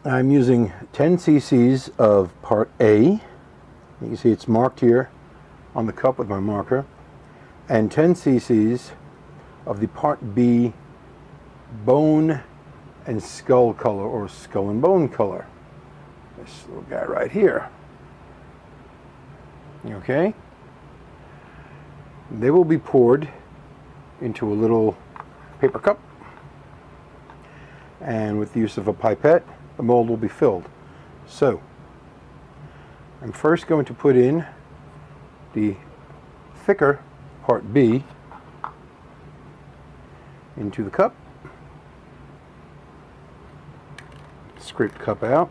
I'm using 10 cc's of part A. You can see it's marked here on the cup with my marker, and 10 cc's of the part B bone and skull color, or skull and bone color. This little guy right here. Okay? They will be poured into a little paper cup, and with the use of a pipette, the mold will be filled. So, I'm first going to put in the thicker part B into the cup. Scrape the cup out.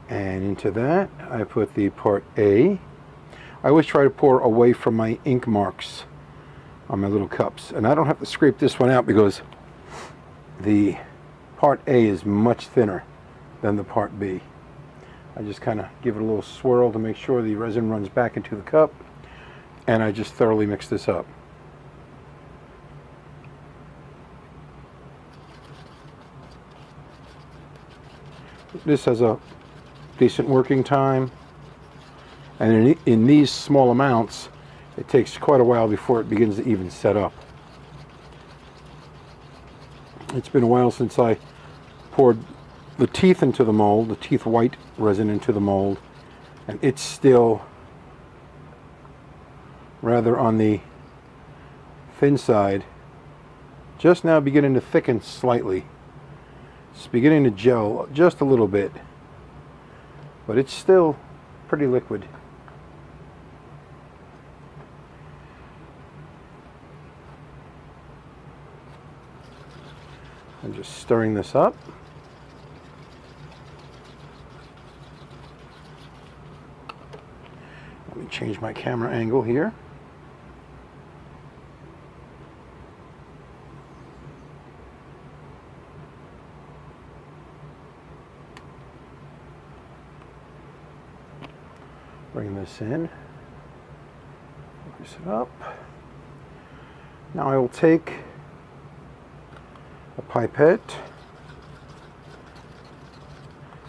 And into that, I put the part A. I always try to pour away from my ink marks on my little cups. And I don't have to scrape this one out because the part A is much thinner than the part B. I just kind of give it a little swirl to make sure the resin runs back into the cup. And I just thoroughly mix this up. This has a decent working time, and in these small amounts it takes quite a while before it begins to even set up. It's been a while since I poured the teeth into the mold, the teeth white resin into the mold, and it's still rather on the thin side, just now beginning to thicken slightly. It's beginning to gel just a little bit, but it's still pretty liquid. I'm just stirring this up. Let me change my camera angle here. Bring this in, focus it up. Now I will take a pipette,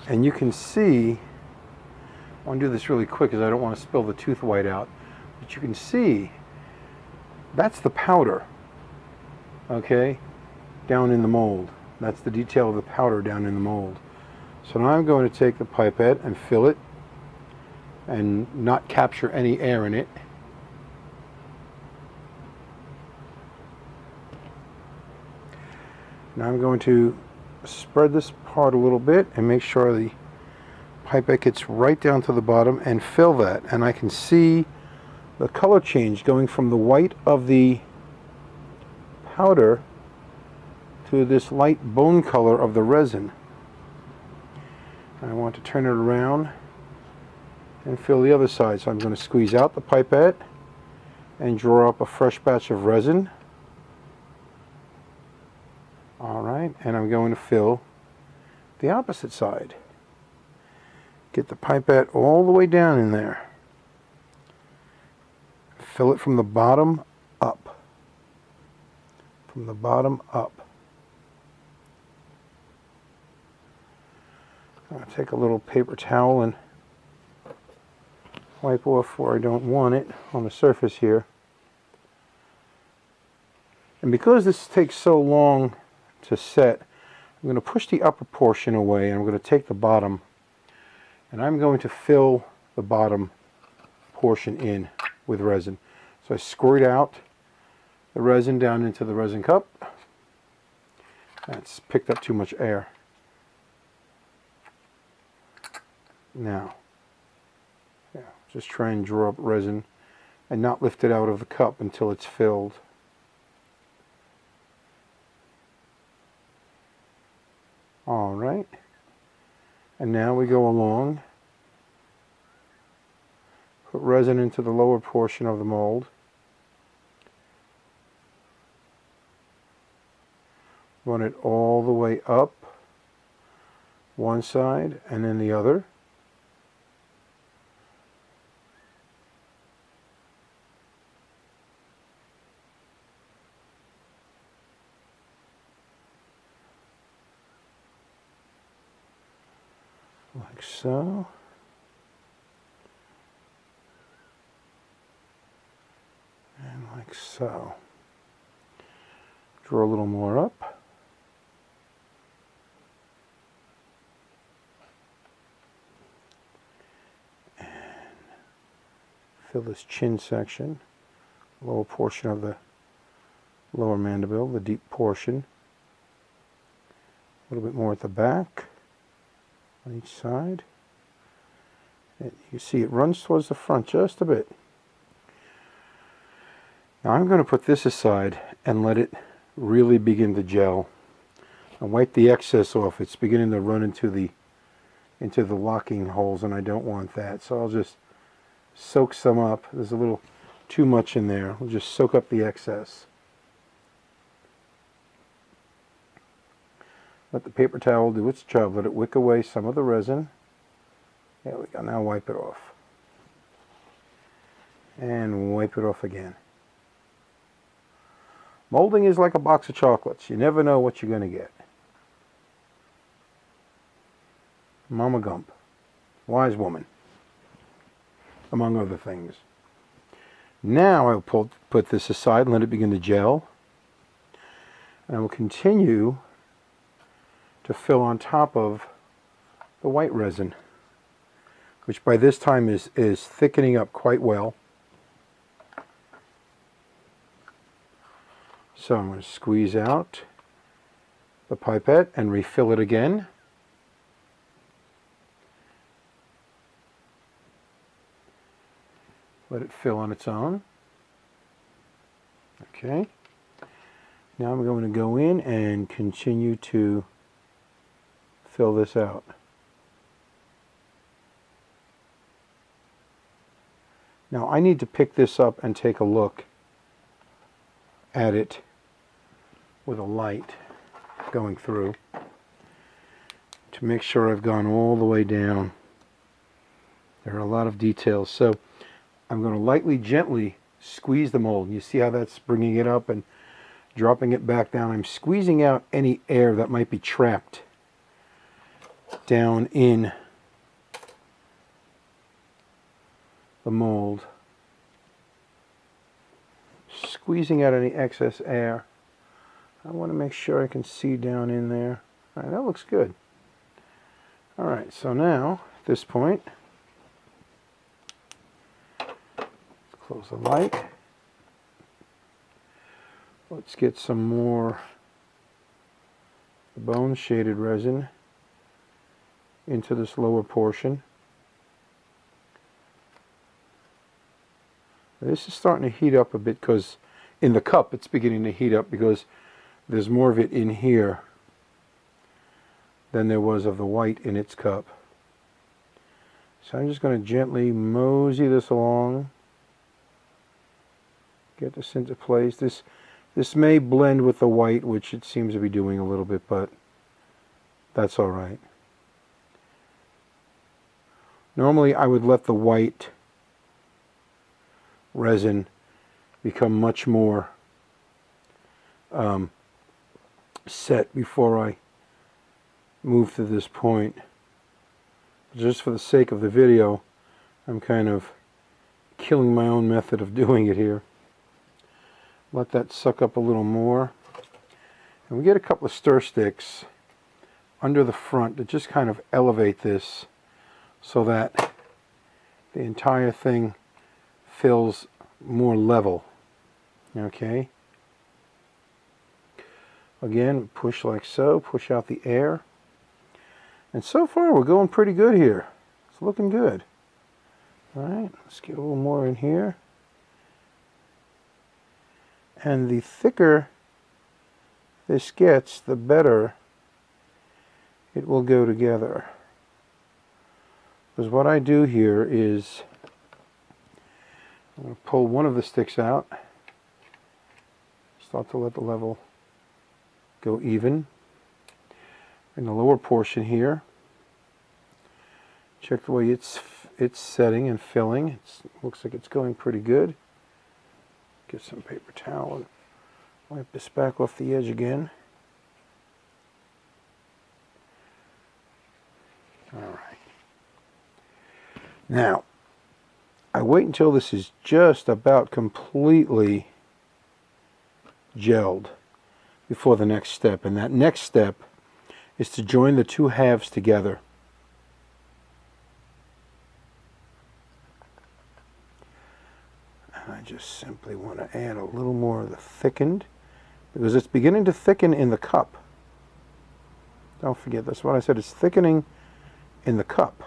and you can see, I want to do this really quick because I don't want to spill the tooth white out, but you can see that's the powder, okay, down in the mold. That's the detail of the powder down in the mold. So now I'm going to take the pipette and fill it and not capture any air in it. Now I'm going to spread this part a little bit and make sure the pipette gets right down to the bottom and fill that. And I can see the color change going from the white of the powder to this light bone color of the resin. I want to turn it around and fill the other side. So I'm going to squeeze out the pipette and draw up a fresh batch of resin. Alright, and I'm going to fill the opposite side. Get the pipette all the way down in there. Fill it from the bottom up. From the bottom up. I'm going to take a little paper towel and wipe off where I don't want it on the surface here. And because this takes so long to set, I'm going to push the upper portion away, and I'm going to take the bottom, and I'm going to fill the bottom portion in with resin. So I squirt out the resin down into the resin cup. That's picked up too much air. Now, just try and draw up resin and not lift it out of the cup until it's filled. Alright, and now we go along, put resin into the lower portion of the mold, run it all the way up one side and then the other. like so. And like so. Draw a little more up. And fill this chin section, lower portion of the lower mandible, the deep portion. A little bit more at the back on each side. And you see it runs towards the front just a bit. Now I'm going to put this aside and let it really begin to gel. And wipe the excess off. It's beginning to run into the locking holes, and I don't want that. So I'll just soak some up. There's a little too much in there. We'll just soak up the excess. Let the paper towel do its job. Let it wick away some of the resin. There we go. Now wipe it off. And wipe it off again. Molding is like a box of chocolates. You never know what you're going to get. Mama Gump. Wise woman. Among other things. Now I'll put this aside and let it begin to gel. And I will continue to fill on top of the white resin, which by this time is thickening up quite well. So I'm going to squeeze out the pipette and refill it again. Let it fill on its own. Okay. Now I'm going to go in and continue to fill this out. Now I need to pick this up and take a look at it with a light going through to make sure I've gone all the way down. There are a lot of details, so I'm going to lightly, gently squeeze the mold. You see how that's bringing it up and dropping it back down. I'm squeezing out any air that might be trapped down in the mold. Squeezing out any excess air. I want to make sure I can see down in there. All right, that looks good. All right, so now at this point, let's close the light. Let's get some more bone shaded resin into this lower portion. This is starting to heat up a bit because in the cup it's beginning to heat up because there's more of it in here than there was of the white in its cup. So I'm just going to gently mosey this along. Get this into place. This may blend with the white, which it seems to be doing a little bit, but that's all right. Normally I would let the white resin become much more set before I move to this point. Just for the sake of the video, I'm kind of killing my own method of doing it here. Let that suck up a little more. And we get a couple of stir sticks under the front to just kind of elevate this so that the entire thing feels more level. Okay? Again, push like so, push out the air. And so far we're going pretty good here. It's looking good. Alright, let's get a little more in here. And the thicker this gets, the better it will go together. Because what I do here is I'm going to pull one of the sticks out, start to let the level go even. In the lower portion here, check the way it's setting and filling. It looks like it's going pretty good. Get some paper towel and wipe this back off the edge again. All right. Now, I wait until this is just about completely gelled before the next step. And that next step is to join the two halves together. And I just simply want to add a little more of the thickened, because it's beginning to thicken in the cup. Don't forget, that's what I said, it's thickening in the cup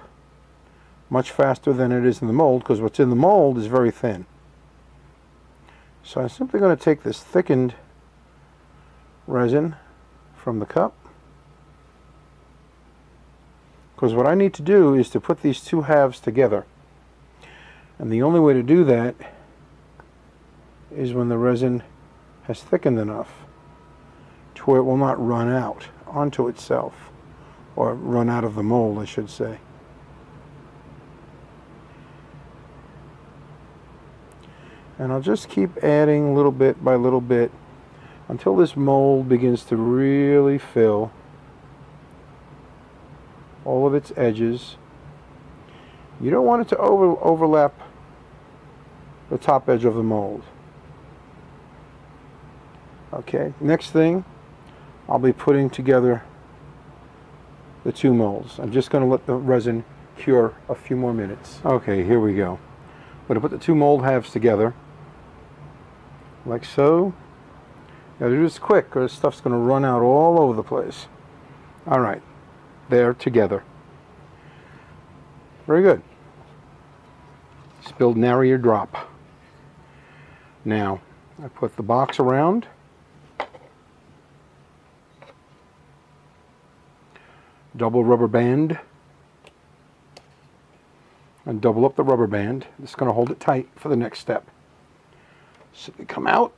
much faster than it is in the mold, because what's in the mold is very thin. So I'm simply going to take this thickened resin from the cup, because what I need to do is to put these two halves together, and the only way to do that is when the resin has thickened enough to where it will not run out onto itself, or run out of the mold, I should say. And I'll just keep adding little bit by little bit until this mold begins to really fill all of its edges. You don't want it to overlap the top edge of the mold. Okay, next thing, I'll be putting together the two molds. I'm just going to let the resin cure a few more minutes. Okay, here we go. I'm going to put the two mold halves together, like so. Now do this quick, or this stuff's going to run out all over the place. All right, they're together. Very good. Spilled nary a drop. Now, I put the box around. Double rubber band. And double up the rubber band. It's going to hold it tight for the next step. So they come out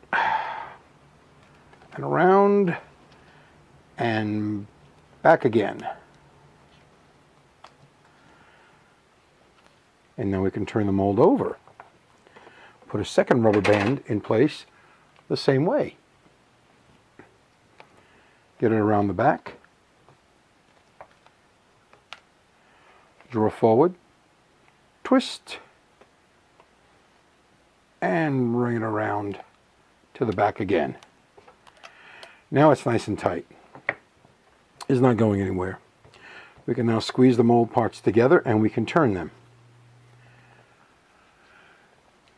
and around and back again. And now we can turn the mold over. Put a second rubber band in place the same way. Get it around the back. Draw forward. Twist. And bring it around to the back again. Now it's nice and tight. It's not going anywhere. We can now squeeze the mold parts together and we can turn them.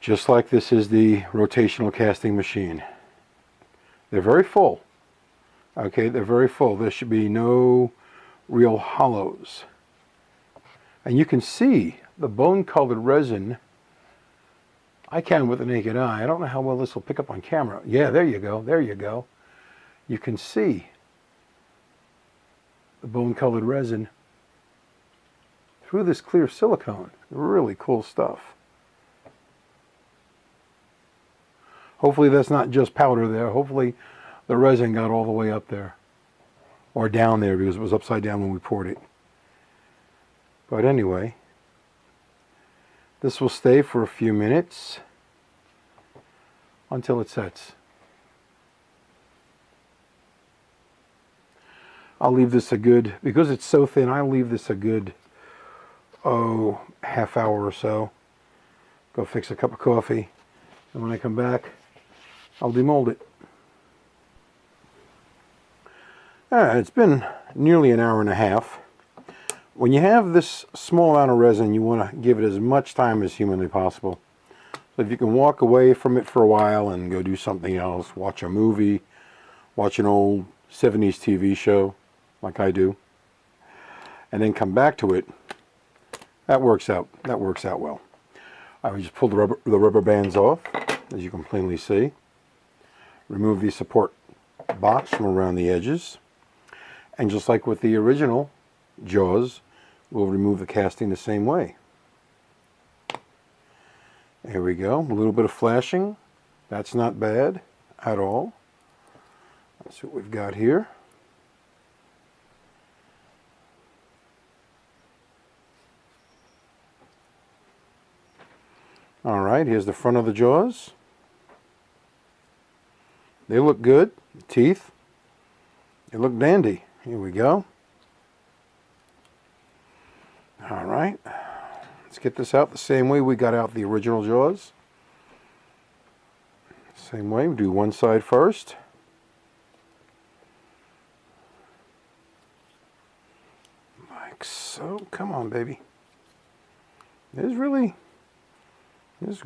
Just like this is the rotational casting machine. They're very full. Okay, they're very full. There should be no real hollows. And you can see the bone-colored resin. I can with the naked eye. I don't know how well this will pick up on camera. Yeah, there you go. There you go. You can see the bone-colored resin through this clear silicone. Really cool stuff. Hopefully that's not just powder there. Hopefully the resin got all the way up there. Or down there, because it was upside down when we poured it. But anyway, this will stay for a few minutes until it sets. I'll leave this a good, because it's so thin, I'll leave this a good, half hour or so. Go fix a cup of coffee. And when I come back, I'll demold it. It's been nearly an hour and a half. When you have this small amount of resin, you want to give it as much time as humanly possible. So if you can walk away from it for a while and go do something else, watch a movie, watch an old 70s TV show, like I do, and then come back to it, that works out well. I would just pull the rubber bands off, as you can plainly see. Remove the support box from around the edges. And just like with the original jaws, we'll remove the casting the same way. There we go. A little bit of flashing. That's not bad at all. That's what we've got here. All right, here's the front of the jaws. They look good. Teeth, they look dandy. Here we go. All right, Let's get this out the same way we got out the original jaws. Same way, we do one side first. Like so. Come on, baby. It's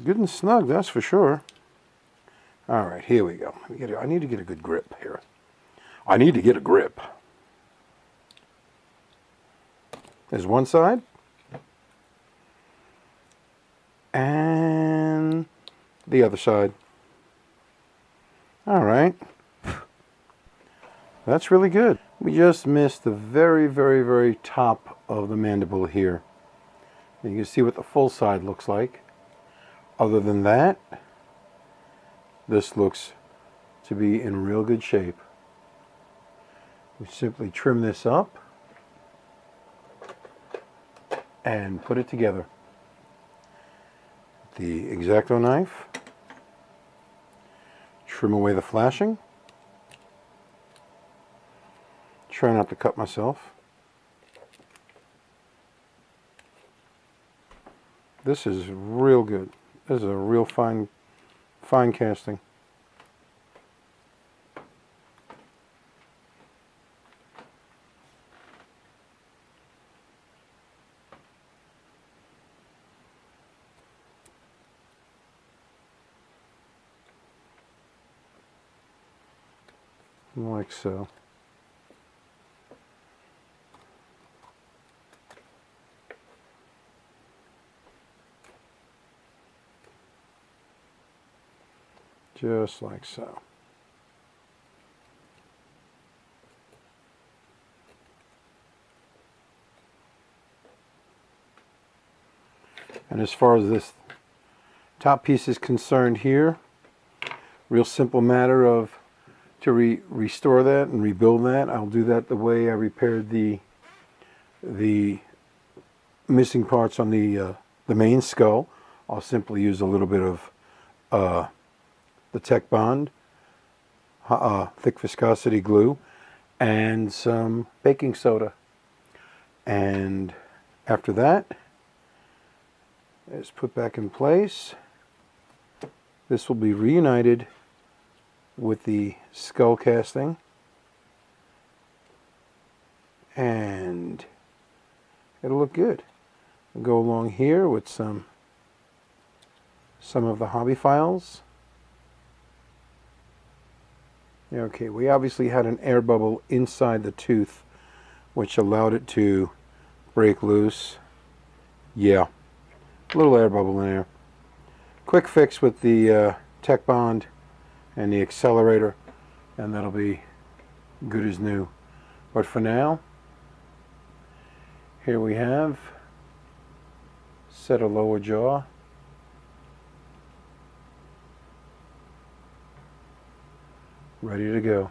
good and snug, that's for sure. All right, here we go. I need to get a good grip here. I need to get a grip. There's one side. And the other side. All right. That's really good. We just missed the very, very, very top of the mandible here. And you can see what the full side looks like. Other than that, this looks to be in real good shape. We simply trim this up and put it together. The X-Acto knife, trim away the flashing. Try not to cut myself. This is real good. This is a real fine casting. Like so. Just like so. And as far as this top piece is concerned here, real simple matter of to restore that and rebuild that. I'll do that the way I repaired the missing parts on the main skull. I'll simply use a little bit of the Tech Bond, thick viscosity glue, and some baking soda. And after that, it's put back in place. This will be reunited with the skull casting, and it'll look good. We'll go along here with some of the hobby files. Okay, we obviously had an air bubble inside the tooth, which allowed it to break loose. Yeah, a little air bubble in there. Quick fix with the Tech Bond and the accelerator, and that'll be good as new. But for now, here we have set a lower jaw, ready to go.